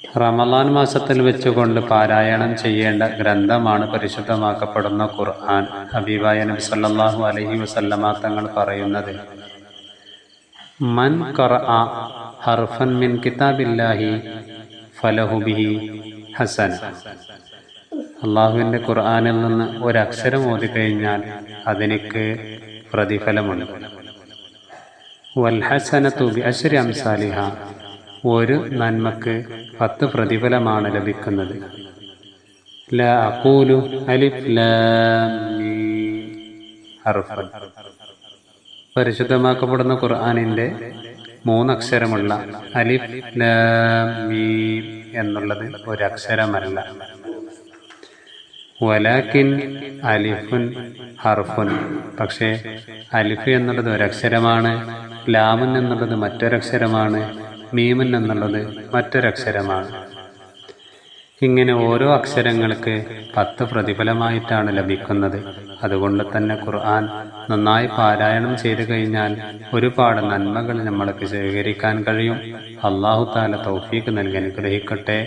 റമളാൻ മാസത്തിൽ വെച്ചുകൊണ്ട് പാരായണം ചെയ്യേണ്ട ഗ്രന്ഥമാണ് പരിശുദ്ധമാക്കപ്പെടുന്ന ഖുർആൻ. ഹബീബായ നബി സല്ലല്ലാഹു അലൈഹി വസല്ലമ തങ്ങൾ പറയുന്നത്, മൻ ഖറഅ ഹർഫൻ മിൻ കിതാബില്ലാഹി ഫലഹു ബിഹി ഹസന. അള്ളാഹുവിൻ്റെ ഖുർആനിൽ നിന്ന് ഒരക്ഷരം ഓതിക്കഴിഞ്ഞാൽ അതിനിക്ക് പ്രതിഫലമുണ്ട്. വൽ ഹസനതു ബിഅശ്രി അംസാലിഹ, ഒരു നന്മക്ക് 10 പ്രതിഫലമാണ് ലഭിക്കുന്നത്. ലാ അഖൂലു അലിഫ് ലാം മീം ഹർഫൻ. പരിശുദ്ധമാക്കപ്പെടുന്ന ഖുർആനിൻ്റെ 3 അക്ഷരമുള്ള അലിഫ് ലാം മീം എന്നുള്ളത് ഒരക്ഷരമല്ല. വലാകിൻ അലിഫുൻ ഹർഫുൻ, പക്ഷേ അലിഫ് എന്നുള്ളത് ഒരക്ഷരമാണ്, ലാമുൻ എന്നുള്ളത് മറ്റൊരക്ഷരമാണ്, മീമുൻ എന്നുള്ളത് മറ്റൊരക്ഷരമാണ്. ഇങ്ങനെ ഓരോ അക്ഷരങ്ങൾക്ക് 10 പ്രതിഫലമായിട്ടാണ് ലഭിക്കുന്നത്. അതുകൊണ്ട് തന്നെ ഖുർആൻ നന്നായി പാരായണം ചെയ്തു കഴിഞ്ഞാൽ ഒരുപാട് നന്മകൾ നമ്മൾക്ക് സ്വീകരിക്കാൻ കഴിയും. അല്ലാഹു തആല തൗഫീഖ് നൽകി അനുഗ്രഹിക്കട്ടെ.